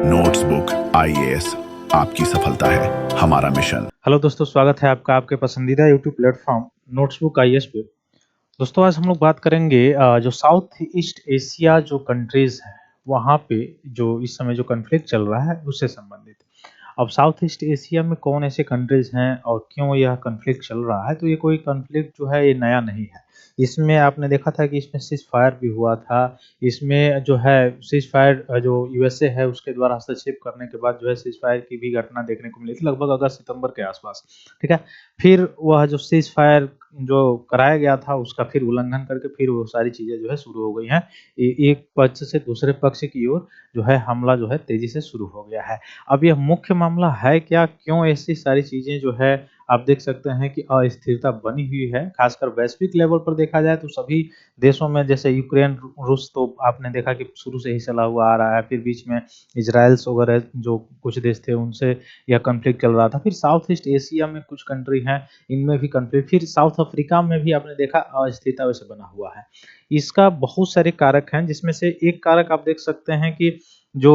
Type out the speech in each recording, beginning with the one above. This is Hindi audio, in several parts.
नोट्सबुक आईएएस आपकी सफलता है हमारा मिशन। हेलो दोस्तों, स्वागत है आपका आपके पसंदीदा यूट्यूब प्लेटफॉर्म नोट्सबुक आईएएस पे। दोस्तों, आज हम लोग बात करेंगे जो साउथ ईस्ट एशिया जो कंट्रीज हैं वहाँ पे जो इस समय जो कन्फ्लिक्ट चल रहा है उससे संबंधित। अब साउथ ईस्ट एशिया में कौन ऐसे कंट्रीज हैं और क्यों यह कन्फ्लिक्ट चल रहा है, तो ये कोई कन्फ्लिक्ट जो है ये नया नहीं है। इसमें आपने देखा था कि इसमें सीज फायर भी हुआ था। इसमें जो है सीज फायर जो यूएसए है उसके द्वारा हस्तक्षेप करने के बाद जो है सीज फायर की भी घटना देखने को मिली थी लगभग अगस्त सितंबर के आसपास। ठीक है। फिर वह जो सीज फायर जो कराया गया था उसका फिर उल्लंघन करके फिर वो सारी चीजें जो है शुरू हो गई हैं। एक पक्ष से दूसरे पक्ष की ओर जो है हमला जो है तेजी से शुरू हो गया है। अब यह मुख्य मामला है क्या, क्यों ऐसी सारी चीजें जो है आप देख सकते हैं कि अस्थिरता बनी हुई है, खासकर वैश्विक लेवल पर देखा जाए तो सभी देशों में, जैसे यूक्रेन रूस तो आपने देखा कि शुरू से ही चला हुआ आ रहा है। फिर बीच में इजराइल्स वगैरह जो कुछ देश थे उनसे यह कन्फ्लिक्ट चल रहा था। फिर साउथ ईस्ट एशिया में कुछ कंट्री हैं, इनमें भी कन्फ्लिक्ट। फिर साउथ अफ्रीका में भी आपने देखा अस्थिरता वैसे बना हुआ है। इसका बहुत सारे कारक हैं, जिसमें से एक कारक आप देख सकते हैं कि जो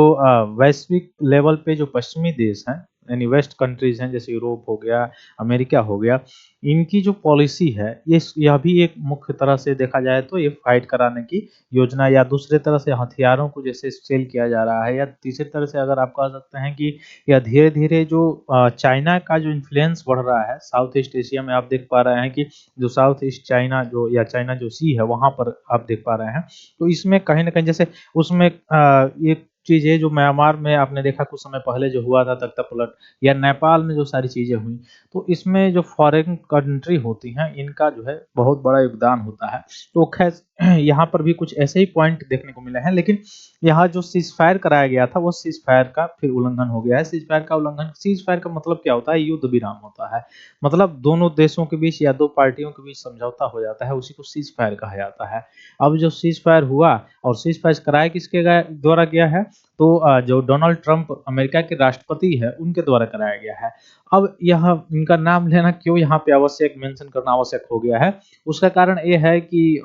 वैश्विक लेवल पे जो पश्चिमी देश हैं यानी वेस्ट कंट्रीज हैं, जैसे यूरोप हो गया, अमेरिका हो गया, इनकी जो पॉलिसी है यह भी एक मुख्य तरह से देखा जाए तो ये फाइट कराने की योजना, या दूसरे तरह से हथियारों को जैसे सेल किया जा रहा है, या तीसरी तरह से अगर आप कह सकते हैं कि यह धीरे धीरे जो चाइना का जो इन्फ्लुएंस बढ़ रहा है साउथ ईस्ट एशिया में। आप देख पा रहे हैं कि जो साउथ ईस्ट चाइना जो या चाइना जो सी है वहां पर आप देख पा रहे हैं, तो इसमें कहीं ना कहीं जैसे उसमें एक चीज है जो म्यांमार में आपने देखा कुछ समय पहले जो हुआ था तख्ता पलट, या नेपाल में जो सारी चीजें हुई, तो इसमें जो फॉरेन कंट्री होती हैं इनका जो है बहुत बड़ा योगदान होता है। तो खैर यहाँ पर भी कुछ ऐसे ही पॉइंट देखने को मिले हैं, लेकिन यहाँ जो सीज फायर कराया गया था वो सीज फायर का फिर उल्लंघन हो गया है। सीज फायर का उल्लंघन, सीज फायर का मतलब क्या होता है? युद्ध विराम होता है, मतलब दोनों देशों के बीच या दो पार्टियों के बीच समझौता हो जाता है, उसी को सीज फायर कहा जाता है। अब जो सीज फायर हुआ और सीज फायर कराया किसके द्वारा गया है, तो जो डोनाल्ड ट्रंप अमेरिका के राष्ट्रपति है उनके द्वारा कराया गया है। अब यह इनका नाम लेना क्यों यहाँ पे आवश्यक, मेंशन करना आवश्यक हो गया है, उसका कारण ये है कि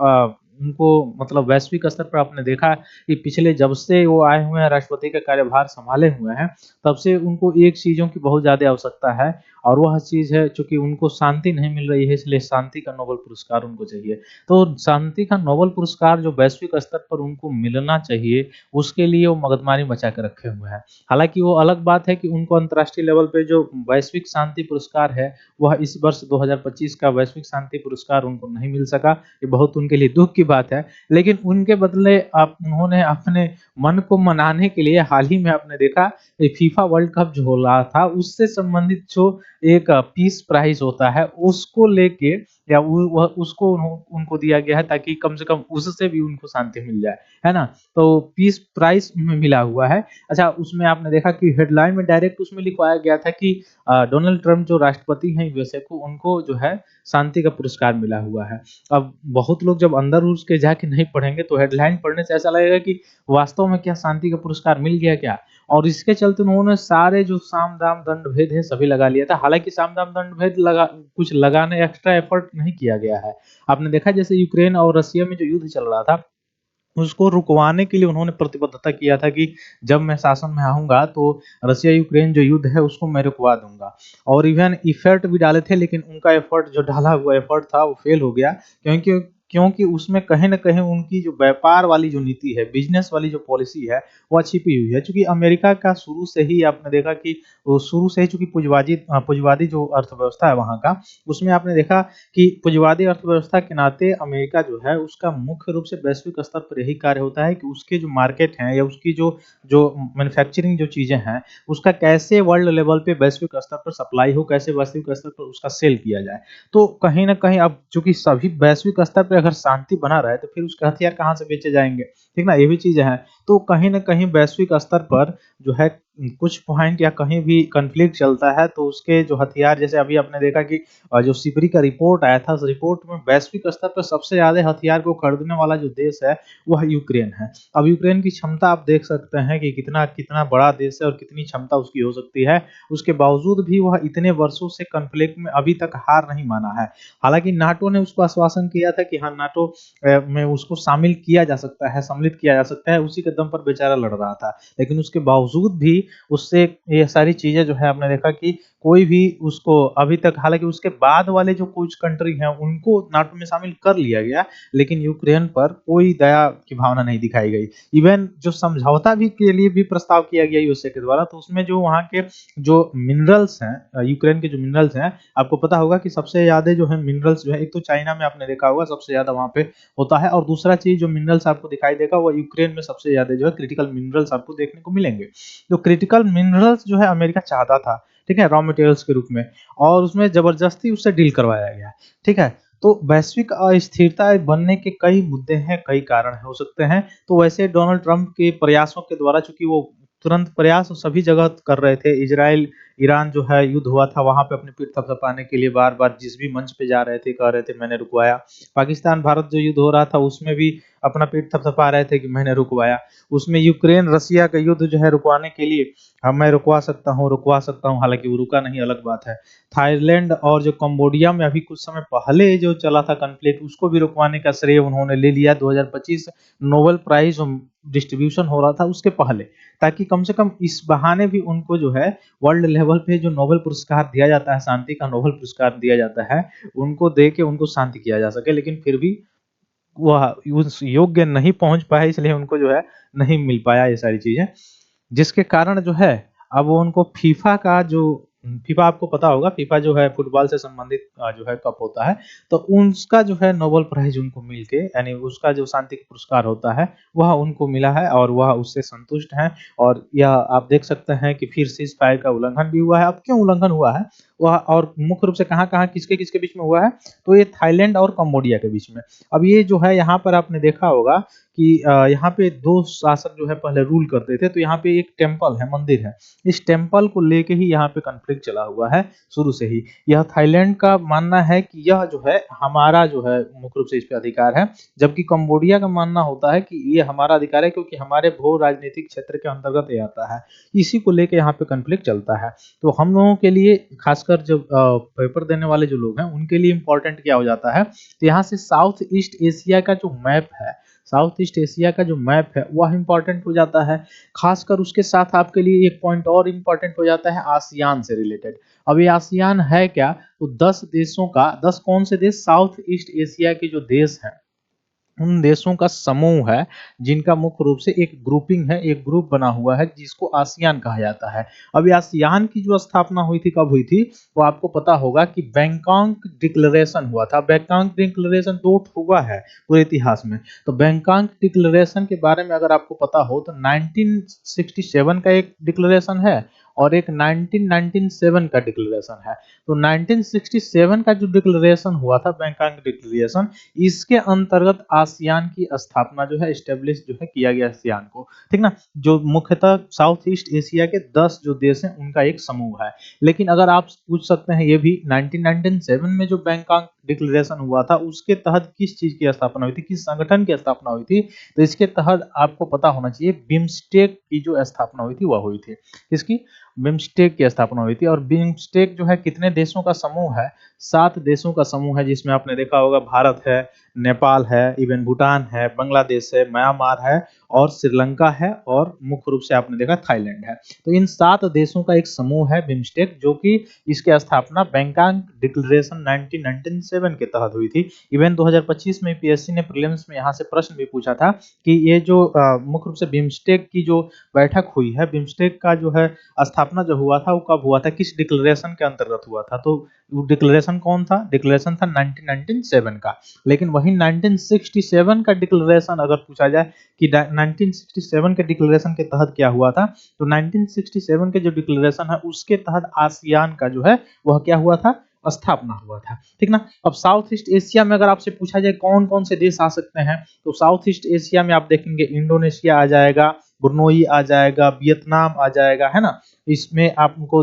उनको मतलब वैश्विक स्तर पर आपने देखा कि पिछले जब से वो आए हुए हैं, राष्ट्रपति का कार्यभार संभाले हुए हैं, तब से उनको एक चीजों की बहुत ज्यादा आवश्यकता है, और वह चीज है चूंकि उनको शांति नहीं मिल रही है, इसलिए शांति का नोबेल पुरस्कार उनको चाहिए। तो शांति का नोबेल पुरस्कार जो वैश्विक स्तर पर उनको मिलना चाहिए, उसके लिए वो मगजमारी मचा के रखे हुए हैं। हालांकि वो अलग बात है कि उनको अंतर्राष्ट्रीय लेवल पे जो वैश्विक शांति पुरस्कार है वह इस वर्ष 2025 का वैश्विक शांति पुरस्कार उनको नहीं मिल सका। ये बहुत उनके लिए दुख की बात है। लेकिन उनके बदले आप उन्होंने अपने मन को मनाने के लिए हाल ही में आपने देखा फीफा वर्ल्ड कप जो हो रहा था उससे संबंधित जो एक पीस प्राइज होता है उसको लेके या उसको उनको दिया गया है, ताकि कम से कम उससे भी उनको शांति मिल जाए, है ना। तो पीस प्राइज में मिला हुआ है। अच्छा, उसमें आपने देखा कि हेडलाइन में डायरेक्ट उसमें लिखवाया गया था कि डोनाल्ड ट्रंप जो राष्ट्रपति हैं यूएसए को, उनको जो है शांति का पुरस्कार मिला हुआ है। अब बहुत लोग जब अंदर उसके जाके नहीं पढ़ेंगे तो हेडलाइन पढ़ने से ऐसा लगेगा कि वास्तव में क्या शांति का पुरस्कार मिल गया क्या, और इसके चलते उन्होंने सारे जो साम दाम दंड भेद है सभी लगा लिया था। हालांकि साम दाम दंड भेद लगा कुछ लगाने एक्स्ट्रा एफर्ट नहीं किया गया है। आपने देखा जैसे यूक्रेन और रशिया में जो युद्ध चल रहा था उसको रुकवाने के लिए उन्होंने प्रतिबद्धता किया था कि जब मैं शासन में आऊंगा तो रशिया यूक्रेन जो युद्ध है उसको मैं रुकवा दूंगा, और इवन इफर्ट भी डाले थे, लेकिन उनका एफर्ट जो डाला हुआ एफर्ट था वो फेल हो गया। क्योंकि क्योंकि उसमें कहीं ना कहीं उनकी जो व्यापार वाली जो नीति है, बिजनेस वाली जो पॉलिसी है वह छिपी हुई है। क्योंकि अमेरिका का शुरू से ही आपने देखा कि वो शुरू से ही चूंकि पुंजवादी जो अर्थव्यवस्था है वहां का, उसमें आपने देखा कि पुंजवादी अर्थव्यवस्था के नाते अमेरिका जो है उसका मुख्य रूप से वैश्विक स्तर पर यही कार्य होता है कि उसके जो मार्केट हैं या उसकी जो जो मैन्युफैक्चरिंग जो चीजें हैं उसका कैसे वर्ल्ड लेवल पे वैश्विक स्तर पर सप्लाई हो, कैसे वैश्विक स्तर पर उसका सेल किया जाए। तो कहीं ना कहीं अब चूंकि सभी वैश्विक स्तर पर अगर शांति बना रहे तो फिर उसके हथियार कहाँ से बेचे जाएंगे, ठीक ना, ये भी चीजें हैं। तो कहीं ना कहीं वैश्विक स्तर पर जो है कुछ पॉइंट या कहीं भी कॉन्फ्लिक्ट चलता है तो उसके जो हथियार, जैसे अभी आपने देखा कि जो सिपरी का रिपोर्ट आया था, उस रिपोर्ट में वैश्विक स्तर पर सबसे ज्यादा हथियार को खरीदने वाला जो देश है वह यूक्रेन है। अब यूक्रेन की क्षमता आप देख सकते हैं कि कितना कितना बड़ा देश है और कितनी क्षमता उसकी हो सकती है। उसके बावजूद भी वह इतने वर्षों से कॉन्फ्लिक्ट में अभी तक हार नहीं माना है। हालांकि नाटो ने उसको आश्वासन किया था कि हाँ, नाटो में उसको शामिल किया जा सकता है, सम्मिलित किया जा सकता है, उसी के दम पर बेचारा लड़ रहा था। लेकिन उसके बावजूद भी उससे ये सारी चीजें जो है आपने देखा कि कोई भी उसको अभी तक, हालांकि उसके बाद वाले जो कुछ कंट्री हैं उनको नाटो में शामिल कर लिया गया, लेकिन यूक्रेन पर कोई दया की भावना नहीं दिखाई गई। इवन जो समझौता भी के लिए भी प्रस्ताव किया गया यूएसए के द्वारा, तो उसमें जो वहाँ के जो मिनरल्स हैं, यूक्रेन के जो मिनरल्स हैं, आपको पता होगा कि सबसे ज्यादा जो है मिनरल्स जो है, एक तो चाइना में आपने देखा होगा सबसे ज्यादा वहाँ पे होता है, और दूसरा चीज जो मिनरल्स आपको दिखाई देगा वो यूक्रेन में सबसे ज्यादा जो है क्रिटिकल मिनरल्स आपको देखने को मिलेंगे। जो क्रिटिकल मिनरल्स जो है अमेरिका चाहता था, ठीक है, रॉ मटेरियल्स के रूप में, और उसमें जबरदस्ती उससे डील करवाया गया, ठीक है। तो वैश्विक अस्थिरता बनने के कई मुद्दे हैं, कई कारण हो सकते हैं। तो वैसे डोनाल्ड ट्रंप के प्रयासों के द्वारा, चूंकि वो तुरंत प्रयास सभी जगह कर रहे थे, इजराइल ईरान जो है युद्ध हुआ था, वहां पे अपनी पीठ थपथपाने के लिए बार बार जिस भी मंच पे जा रहे थे कह रहे थे मैंने रुकवाया। पाकिस्तान भारत जो युद्ध हो रहा था उसमें भी अपना पीठ थपथपा रहे थे कि मैंने रुकवाया। उसमें यूक्रेन रसिया का युद्ध जो है रुकवाने के लिए, हाँ मैं रुकवा सकता हूँ, हालांकि वो रुका नहीं, अलग बात है। थाईलैंड और जो कंबोडिया में अभी कुछ समय पहले जो चला था कॉन्फ्लिक्ट, उसको भी रुकवाने का श्रेय उन्होंने ले लिया 2025 नोबेल प्राइज डिस्ट्रीब्यूशन हो रहा था उसके पहले, ताकि कम से कम इस बहाने भी उनको जो है वर्ल्ड लेवल पे जो नोबेल पुरस्कार दिया जाता है, शांति का नोबेल पुरस्कार दिया जाता है, उनको दे के उनको शांति किया जा सके। लेकिन फिर भी वह उस योग्य नहीं पहुंच पाए, इसलिए उनको जो है नहीं मिल पाया ये सारी चीजें, जिसके कारण जो है अब वो उनको फीफा का जो, फीफा आपको पता होगा, फीफा जो है फुटबॉल से संबंधित जो है कप होता है, तो उसका जो है नोबेल प्राइज उनको मिलके, यानी उसका जो शांति पुरस्कार होता है वह उनको मिला है और वह उससे संतुष्ट हैं। और यह आप देख सकते हैं कि फिर सीज फायर का उल्लंघन भी हुआ है। अब क्यों उल्लंघन हुआ है वह, और मुख्य रूप से कहाँ कहाँ किसके किसके बीच में हुआ है, तो ये थाईलैंड और कंबोडिया के बीच में। अब ये जो है यहाँ पर आपने देखा होगा कि यहाँ पे दो शासक जो है पहले रूल करते थे, तो यहाँ पे एक टेम्पल है, मंदिर है, इस टेम्पल को लेके ही यहाँ पे कॉन्फ्लिक्ट चला हुआ है शुरू से ही। यह थाईलैंड का मानना है कि यह जो है हमारा जो है मुख्य रूप से इस पे अधिकार है, जबकि कंबोडिया का मानना होता है कि ये हमारा अधिकार है क्योंकि हमारे भू राजनीतिक क्षेत्र के अंतर्गत ये आता है। इसी को लेके यहाँ पे कॉन्फ्लिक्ट चलता है। तो हम लोगों के लिए, खासकर जब पेपर देने वाले जो लोग हैं उनके लिए इम्पोर्टेंट क्या हो जाता है, तो यहाँ से साउथ ईस्ट एशिया का जो मैप है, साउथ ईस्ट एशिया का जो मैप है वह इंपॉर्टेंट हो जाता है। खासकर उसके साथ आपके लिए एक पॉइंट और इंपॉर्टेंट हो जाता है आसियान से रिलेटेड। अब ये आसियान है क्या, तो 10 देशों का, 10 कौन से देश, साउथ ईस्ट एशिया के जो देश हैं उन देशों का समूह है, जिनका मुख्य रूप से एक ग्रुपिंग है, एक ग्रुप बना हुआ है जिसको आसियान कहा जाता है। अब आसियान की जो स्थापना हुई थी, कब हुई थी, वो आपको पता होगा कि बैंकॉक डिक्लेरेशन हुआ था। बैंकॉक डिक्लेरेशन दो हुआ है पूरे इतिहास में। तो बैंकॉक डिक्लेरेशन के बारे में अगर आपको पता हो तो 1967 का एक डिक्लेरेशन है और एक 1997 का डिक्लेरेशन है। तो 1967 का जो डिक्लेरेशन हुआ था, बैंकॉक डिक्लेरेशन, इसके अंतर्गत आसियान की स्थापना जो है, एस्टेब्लिश जो है किया गया आसियान को, ठीक ना, जो मुख्यतः साउथ ईस्ट एशिया के 10 जो देश हैं उनका एक समूह है। लेकिन अगर आप पूछ सकते हैं ये भी 1997 में जो बैंकॉक डिक्लेरेशन हुआ था उसके तहत किस चीज की स्थापना हुई थी, किस संगठन की स्थापना हुई थी, तो इसके तहत आपको पता होना चाहिए बिम्स्टेक की जो स्थापना हुई थी वह हुई थी। किसकी, बिम्स्टेक की स्थापना हुई थी। और बिम्स्टेक जो है कितने देशों का समूह है, 7 देशों का समूह है, जिसमें आपने देखा होगा भारत है, नेपाल है, इवन भूटान है, बांग्लादेश है, म्यांमार है और श्रीलंका है, और मुख्य रूप से आपने देखा थाईलैंड है। तो इन 7 देशों का एक समूह है बिम्स्टेक, जो कि इसकी स्थापना बैंकॉक डिक्लेरेशन 1997 के तहत हुई थी। इवन 2025 में पीएससी ने प्रीलिम्स में यहाँ से प्रश्न भी पूछा था कि ये जो मुख्य रूप से बिम्स्टेक की जो बैठक हुई है, बिम्स्टेक का जो है स्थापना जो हुआ था वो कब हुआ था, किस डिक्लेरेशन के अंतर्गत हुआ था, तो वो डिक्लेरेशन कौन था, डिक्लेरेशन था 1997 का। लेकिन वही 1967 का डिक्लेरेशन अगर पूछा जाए कि 1967 के डिक्लेरेशन के तहत क्या हुआ था, तो 1967 के जो डिक्लेरेशन है उसके तहत आसियान का जो है वह क्या हुआ था, स्थापना हुआ था, ठीक ना। अब साउथ ईस्ट एशिया में अगर आपसे पूछा जाए कौन कौन से देश आ सकते हैं, तो साउथ ईस्ट एशिया में आप देखेंगे इंडोनेशिया आ जाएगा, ब्रुनोई आ जाएगा, वियतनाम आ जाएगा, है ना। इसमें आपको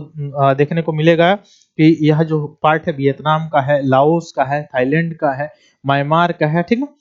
देखने को मिलेगा कि यह जो पार्ट है वियतनाम का है, लाओस का है, थाईलैंड का है, म्यांमार का है, ठीक ना।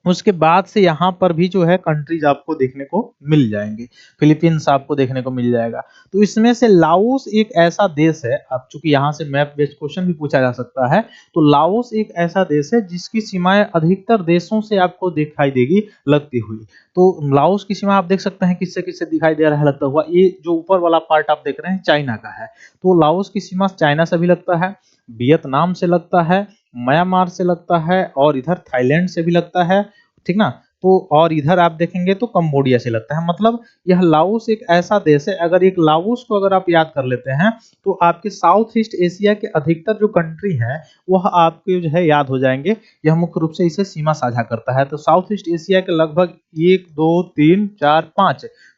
उसके बाद से यहाँ पर भी जो है कंट्रीज आपको देखने को मिल जाएंगे, फिलीपींस आपको देखने को मिल जाएगा। तो इसमें से लाओस एक ऐसा देश है, अब चूंकि यहाँ से मैप बेस्ड क्वेश्चन भी पूछा जा सकता है, तो लाओस एक ऐसा देश है जिसकी सीमाएं अधिकतर देशों से आपको दिखाई देगी लगती हुई। तो लाओस की सीमा आप देख सकते हैं किससे किससे दिखाई दे रहा है लगता हुआ, ये जो ऊपर वाला पार्ट आप देख रहे हैं चाइना का है, तो लाओस की सीमा चाइना से भी लगता है, वियतनाम से लगता है, म्यांमार से लगता है, और इधर थाईलैंड से भी लगता है, ठीक ना। तो और इधर आप देखेंगे तो कंबोडिया से लगता है। मतलब यह लाओस एक ऐसा देश है, अगर एक लाओस को अगर आप याद कर लेते हैं तो आपके साउथ ईस्ट एशिया के अधिकतर जो कंट्री हैं वह आपके जो है याद हो जाएंगे। यह मुख्य रूप से इसे सीमा साझा करता है। तो साउथ ईस्ट एशिया के लगभग 1 2 3 4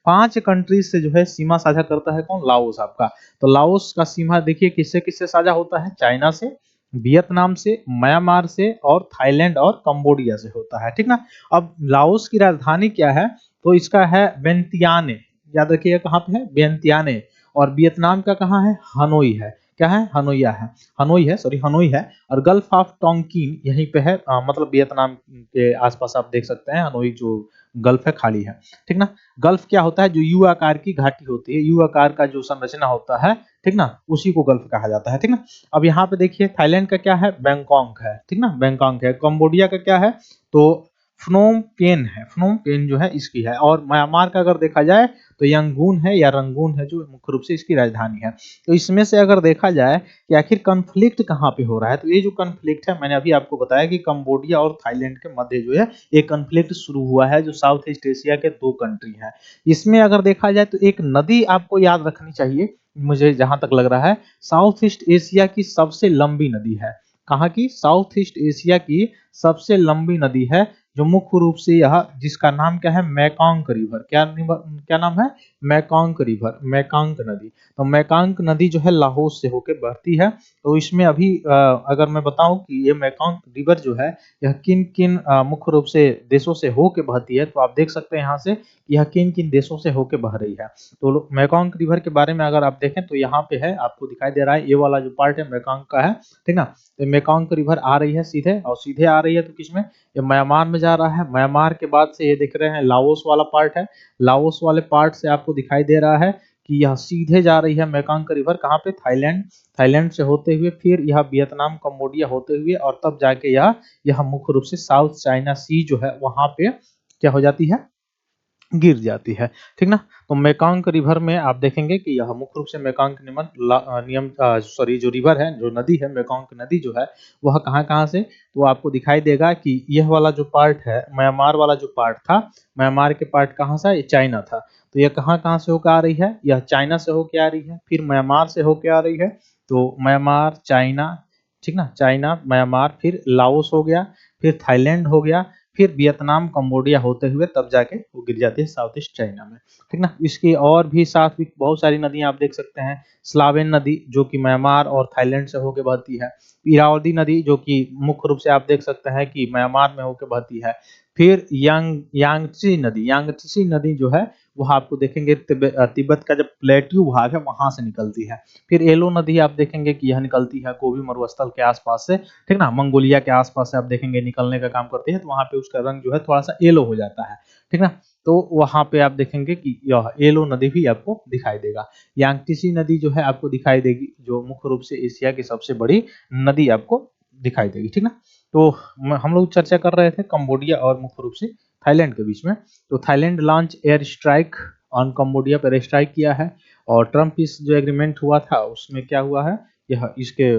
5 कंट्रीज से जो है सीमा साझा करता है कौन, लाओस आपका। तो लाओस का सीमा देखिए किससे किससे साझा होता है, चाइना से, वियतनाम से, म्यांमार से, और थाईलैंड और कंबोडिया से होता है, ठीक ना। अब लाओस की राजधानी क्या है, तो इसका है वियंतियाने, याद रखिएगा कहाँ पे है, वियंतियाने। और वियतनाम का कहाँ है, हनोई है, क्या है, हनोइया है, हनोई है, सॉरी हनोई है। और गल्फ ऑफ टोंकिन यहीं पे है, मतलब वियतनाम के आसपास आप देख सकते हैं, हनोई जो गल्फ है खाली है, ठीक ना। गल्फ क्या होता है, जो यू आकार की घाटी होती है, यू आकार का जो संरचना होता है, ठीक ना, उसी को गल्फ कहा जाता है, ठीक ना। अब यहाँ पे देखिए थाईलैंड का क्या है, बैंकॉक है, ठीक ना, बैंकॉक है। कंबोडिया का क्या है, तो फ्नोम पेन है, फ्नोम पेन जो है इसकी है। और म्यांमार का अगर देखा जाए तो यंगून है या रंगून है, जो मुख्य रूप से इसकी राजधानी है। तो इसमें से अगर देखा जाए कि आखिर कन्फ्लिक्ट कहाँ पे हो रहा है, तो ये जो कन्फ्लिक्ट है मैंने अभी आपको बताया कि कंबोडिया और थाईलैंड के मध्य जो है एक कन्फ्लिक्ट शुरू हुआ है, जो साउथ ईस्ट एशिया के 2 कंट्री हैं। इसमें अगर देखा जाए तो एक नदी आपको याद रखनी चाहिए, मुझे जहां तक लग रहा है साउथ ईस्ट एशिया की सबसे लंबी नदी है। कहाँ की, साउथ ईस्ट एशिया की सबसे लंबी नदी है, जो मुख्य रूप से यह, जिसका नाम क्या है, मैकांग रिवर, क्या नाम है, मैकांग रिवर, मैकांग नदी। तो मैकांग नदी जो है लाहौस से होकर बहती है। तो इसमें अभी अगर मैं बताऊं कि ये मैकांग रिवर जो है यह किन किन मुख्य रूप से देशों से होकर बहती है, तो आप देख सकते हैं यहाँ से यह किन किन देशों से होकर बह रही है। तो मैकांग रिवर के बारे में अगर आप देखें तो यहाँ पे है, आपको दिखाई दे रहा है, ये वाला जो पार्ट है मैकांग का है, ठीक ना। तो मैकांग रिवर आ रही है सीधे, और सीधे आ रही है तो किसमें, ये म्यांमार में जा रहा है। म्यांमार के बाद से ये दिख रहे हैं लाओस वाला पार्ट है, लाओस वाले पार्ट से आपको दिखाई दे रहा है कि यह सीधे जा रही है मैकांग रिवर, कहाँ पे, थाईलैंड, थाईलैंड से होते हुए फिर यह वियतनाम, कंबोडिया होते हुए, और तब जाके यह मुख्य रूप से साउथ चाइना सी जो है वहां पे क्या हो जाती है, गिर जाती है, ठीक ना। तो मेकांग रिवर में आप देखेंगे कि यह मुख्य रूप से मेकांग नियम सॉरी जो रिवर है, जो नदी है, मेकांग नदी जो है वह कहाँ कहाँ से, तो आपको दिखाई देगा कि यह वाला जो पार्ट है, म्यांमार वाला जो पार्ट था, म्यांमार के पार्ट कहाँ से, ये चाइना था। तो यह कहाँ कहाँ से होकर आ रही है, यह चाइना से होकर आ रही है, फिर म्यांमार से होकर आ रही है। तो म्यांमार, चाइना, ठीक ना, चाइना, म्यांमार, फिर लाओस हो गया, फिर थाईलैंड हो गया, फिर वियतनाम, कंबोडिया होते हुए तब जाके वो गिर जाती है साउथ ईस्ट चाइना में, ठीक ना। इसकी और भी साथ भी बहुत सारी नदियां आप देख सकते हैं। स्लावेन नदी जो कि म्यांमार और थाईलैंड से होकर बहती है। इरावदी नदी जो कि मुख्य रूप से आप देख सकते हैं कि म्यांमार में होकर बहती है। फिर यांगत्से नदी जो है वह आपको देखेंगे तिब्बत का जब प्लेट्यू भाग है वहां से निकलती है। फिर एलो नदी आप देखेंगे कि यह निकलती है गोबी मरुस्थल के आसपास से, ठीक ना, मंगोलिया के आसपास से आप देखेंगे निकलने का काम करती है, तो वहां पे उसका रंग जो है थोड़ा सा येलो हो जाता है, ठीक ना। तो वहां पे आप देखेंगे कि यह येलो नदी भी आपको दिखाई देगा। यांगत्से नदी जो है आपको दिखाई देगी, जो मुख्य रूप से एशिया की सबसे बड़ी नदी आपको दिखाई देगी, ठीक ना। तो हम लोग चर्चा कर रहे थे कंबोडिया और मुख्य रूप से थाईलैंड के बीच में। तो Thailand launch air strike on Cambodia पर स्ट्राइक किया है, और ट्रम्प इस जो एग्रीमेंट हुआ था उसमें क्या हुआ है, यह इसके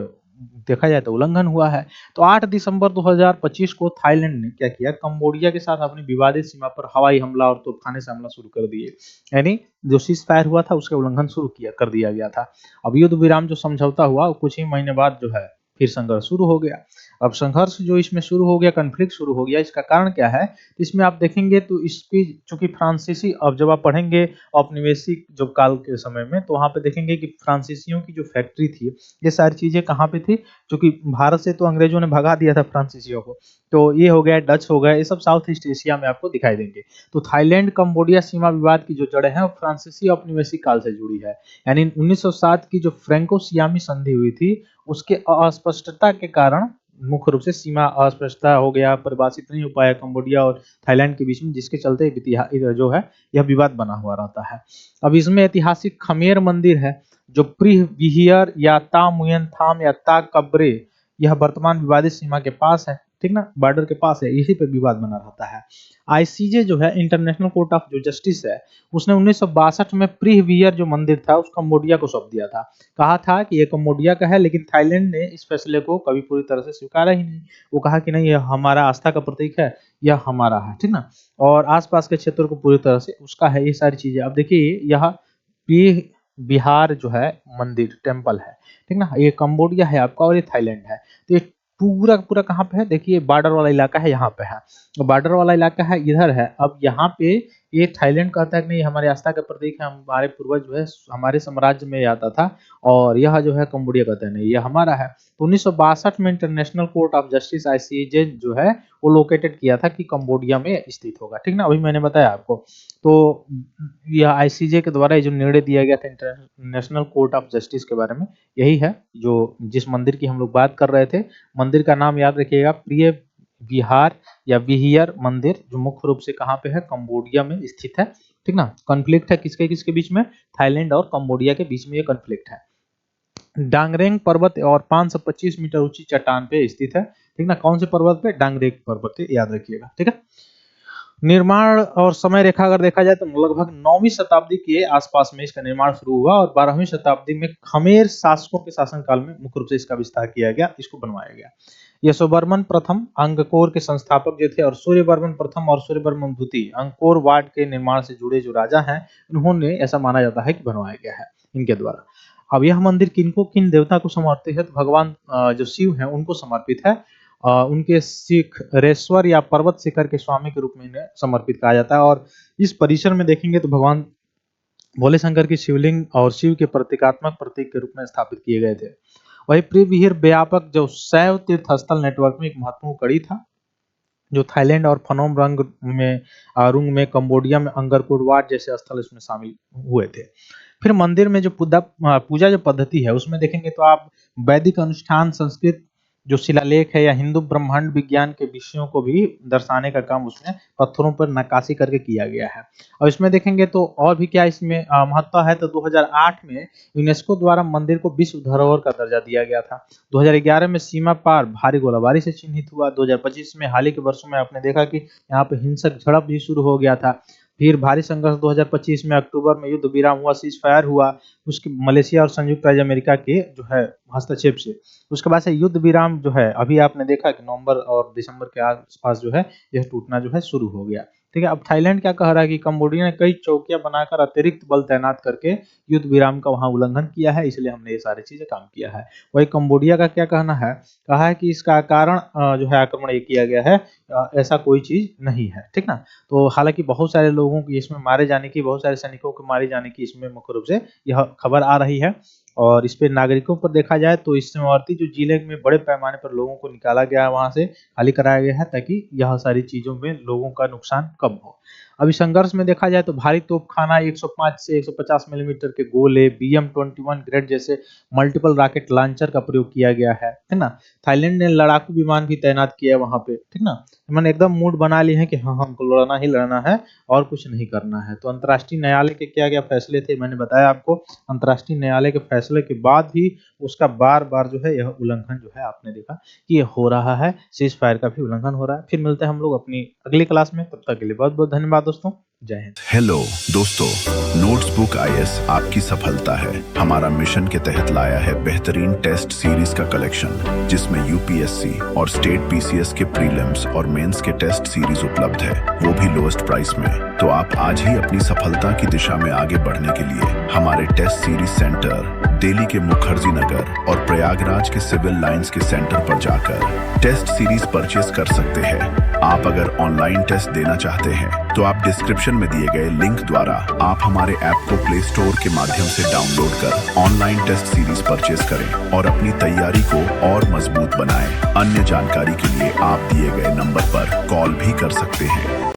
देखा जाए तो उल्लंघन हुआ है। तो 8 दिसंबर 2025 को थाईलैंड ने क्या किया, कंबोडिया के साथ अपनी विवादित सीमा पर हवाई हमला और तोपखाने से हमला शुरू कर दिए, यानी जो सीज फायर हुआ था उसका उल्लंघन शुरू कर दिया गया था। अब युद्ध विराम जो समझौता हुआ कुछ ही महीने बाद जो है फिर संघर्ष शुरू हो गया। अब संघर्ष जो इसमें शुरू हो गया, कॉन्फ्लिक्ट शुरू हो गया, इसका कारण क्या है? तो इसमें आप देखेंगे तो इसकी चूंकि फ्रांसीसी, अब जब आप पढ़ेंगे औपनिवेशिक जो काल के समय में, तो वहां पे देखेंगे कि फ्रांसीसियों की जो फैक्ट्री थी, ये सारी चीजें कहाँ पे थी? क्योंकि भारत से तो अंग्रेजों ने भगा दिया था फ्रांसीसियों को, तो ये हो गया, डच हो गया, ये सब साउथ ईस्ट एशिया में आपको दिखाई देंगे। तो थाईलैंड कंबोडिया सीमा विवाद की जो जड़ें हैं वो फ्रांसीसी औपनिवेशिक काल से जुड़ी है। यानी 1907 की जो फ्रैंको सियामी संधि हुई थी, उसके अस्पष्टता के कारण मुख्य रूप से सीमा अस्पष्टता हो गया, परिभाषित नहीं हो पाया कंबोडिया और थाईलैंड के बीच में, जिसके चलते जो है यह विवाद बना हुआ रहता है। अब इसमें ऐतिहासिक खमेर मंदिर है, जो प्रीह विहियर या ता मुयन थाम या ता कब्रे, यह वर्तमान विवादित सीमा के पास है, ठीक ना, बॉर्डर के पास है, इसी पे विवाद बना रहता है। आईसीजे जो है, इंटरनेशनल कोर्ट ऑफ जो जस्टिस है, उसने 1962 में प्रीवियर जो मंदिर था उस कम्बोडिया को सौंप दिया था। कहा था कि ये कम्बोडिया का है, लेकिन थाईलैंड ने इस फैसले को कभी पूरी तरह से स्वीकारा ही नहीं। वो कहा कि नहीं, यह हमारा आस्था का प्रतीक है, यह हमारा है, ठीक ना, और आसपास के क्षेत्र को पूरी तरह से उसका है, ये सारी चीजें। अब देखिए, यह प्री बिहार जो है मंदिर टेम्पल है, ठीक ना, ये कम्बोडिया है आपका और ये थाईलैंड है। तो ये पूरा पूरा कहाँ पे है? देखिए, बॉर्डर वाला इलाका है, यहाँ पे है, बॉर्डर वाला इलाका है, इधर है। अब यहाँ पे ये थाईलैंड कहता है कि नहीं, हमारे आस्था का प्रतीक है, हमारे पूर्वज जो है हमारे साम्राज्य में आता था, और यह जो है कंबोडिया कहता है नहीं, ये हमारा है। तो 1962 में international court of justice ICJ जो है वो लोकेटेड किया था कि कंबोडिया में स्थित होगा, ठीक ना, अभी मैंने बताया आपको। तो यह आईसीजे के द्वारा जो निर्णय दिया गया था इंटरनेशनल कोर्ट ऑफ जस्टिस के बारे में, यही है जो जिस मंदिर की हम लोग बात कर रहे थे। मंदिर का नाम याद रखिएगा, प्रिय विहार या विहियर मंदिर, जो मुख्य रूप से कहाँ पे है? कंबोडिया में स्थित है, ठीक ना। कॉन्फ्लिक्ट है किसके किसके बीच में? थाईलैंड और कंबोडिया के बीच में ये कॉन्फ्लिक्ट है। डांगरेंग पर्वत और 525 मीटर ऊंची चट्टान पे स्थित है, ठीक ना। कौन से पर्वत पे? डांगरेंग पर्वत पे, याद रखिएगा, ठीक है। निर्माण और समय रेखा अगर देखा जाए तो लगभग 9वीं शताब्दी के आसपास में इसका निर्माण शुरू हुआ, और 12वीं शताब्दी में खमेर शासकों के शासनकाल में मुख्य रूप से इसका विस्तार किया गया, इसको बनवाया गया। यशोवर्मन प्रथम अंगकोर के संस्थापक जो थे, और सूर्यवर्मन प्रथम और सूर्यवर्मन द्वितीय अंगकोर वाट के निर्माण से जुड़े जो राजा हैं, उन्होंने, ऐसा माना जाता है कि बनवाया गया है इनके द्वारा। अब यह मंदिर किनको, किन देवता को समर्पित है? तो भगवान जो शिव हैं उनको समर्पित है। उनके शिखरेश्वर या पर्वत शिखर के स्वामी के रूप में इन्हें समर्पित कहा जाता है। और इस परिसर में देखेंगे तो भगवान भोले शंकर की शिवलिंग और शिव के प्रतीकात्मक प्रतीक के रूप में स्थापित किए गए थे। वही प्रीविहिर व्यापक जो शैव तीर्थ स्थल नेटवर्क में एक महत्वपूर्ण कड़ी था, जो थाईलैंड और फनोम रुंग में कंबोडिया में अंगरकोट वाट जैसे स्थल इसमें शामिल हुए थे। फिर मंदिर में जो पूजा जो पद्धति है, उसमें देखेंगे तो आप वैदिक अनुष्ठान, संस्कृत जो शिलालेख है, या हिंदू ब्रह्मांड विज्ञान के विषयों को भी दर्शाने का काम उसमें पत्थरों पर नक्काशी करके किया गया है। और इसमें देखेंगे तो और भी क्या इसमें महत्व है, तो 2008 में यूनेस्को द्वारा मंदिर को विश्व धरोहर का दर्जा दिया गया था। 2011 में सीमा पार भारी गोलाबारी से चिन्हित हुआ। 2025 में, हाल ही के वर्षों में आपने देखा कि यहाँ पे हिंसक झड़प भी शुरू हो गया था। फिर भारी संघर्ष 2025 में अक्टूबर में युद्ध विराम हुआ, सीज फायर हुआ, उसके मलेशिया और संयुक्त राज्य अमेरिका के जो है हस्तक्षेप से। उसके बाद से युद्ध विराम जो है, अभी आपने देखा कि नवंबर और दिसंबर के आसपास जो है यह टूटना जो है शुरू हो गया, ठीक है। अब थाईलैंड क्या कह रहा है कि कंबोडिया ने कई चौकियां बनाकर अतिरिक्त बल तैनात करके युद्ध विराम का वहां उल्लंघन किया है, इसलिए हमने ये सारी चीजें काम किया है। वही कंबोडिया का क्या कहना है? कहा है कि इसका कारण जो है आक्रमण ये किया गया है, ऐसा कोई चीज नहीं है, ठीक ना। तो हालांकि बहुत सारे लोगों की इसमें मारे जाने की, बहुत सारे सैनिकों के मारे जाने की इसमें मुख्य रूप से यह खबर आ रही है। और इस पे नागरिकों पर देखा जाए तो इस सीमावर्ती जो जिले में बड़े पैमाने पर लोगों को निकाला गया है, वहां से खाली कराया गया है, ताकि यह सारी चीजों में लोगों का नुकसान कम हो। अभी संघर्ष में देखा जाए तो भारी तोपखाना, 105 से 150 मिलीमीटर के गोले, BM-21 ग्रेड जैसे मल्टीपल रॉकेट लॉन्चर का प्रयोग किया गया है ना। थाईलैंड ने लड़ाकू विमान भी तैनात किया है वहां पे, ठीक ना। मैंने एकदम मूड बना लिए हैं कि हाँ, हमको लड़ना ही लड़ना है और कुछ नहीं करना है। तो अंतर्राष्ट्रीय न्यायालय के क्या क्या फैसले थे, मैंने बताया आपको। अंतर्राष्ट्रीय न्यायालय के फैसले के बाद भी उसका बार बार जो है यह उल्लंघन जो है, आपने देखा कि ये हो रहा है, सीज फायर का भी उल्लंघन हो रहा है। फिर मिलते हैं हम लोग अपनी अगली क्लास में, तब तक के लिए बहुत बहुत धन्यवाद। धन्यवाद दोस्तों। जय हिंद। हेलो दोस्तों, नोट्सबुक आईएएस आपकी सफलता है हमारा मिशन के तहत लाया है बेहतरीन टेस्ट सीरीज का कलेक्शन, जिसमें यूपीएससी और स्टेट पीसीएस के प्रीलिम्स और मेंस के टेस्ट सीरीज उपलब्ध है, वो भी लोएस्ट प्राइस में। तो आप आज ही अपनी सफलता की दिशा में आगे बढ़ने के लिए हमारे टेस्ट सीरीज सेंटर दिल्ली के मुखर्जी नगर और प्रयागराज के सिविल लाइंस के सेंटर पर जाकर टेस्ट सीरीज परचेस कर सकते हैं। आप अगर ऑनलाइन टेस्ट देना चाहते हैं तो आप डिस्क्रिप्शन में दिए गए लिंक द्वारा आप हमारे ऐप को प्ले स्टोर के माध्यम से डाउनलोड कर ऑनलाइन टेस्ट सीरीज परचेस करें और अपनी तैयारी को और मजबूत बनाएं। अन्य जानकारी के लिए आप दिए गए नंबर पर कॉल भी कर सकते हैं।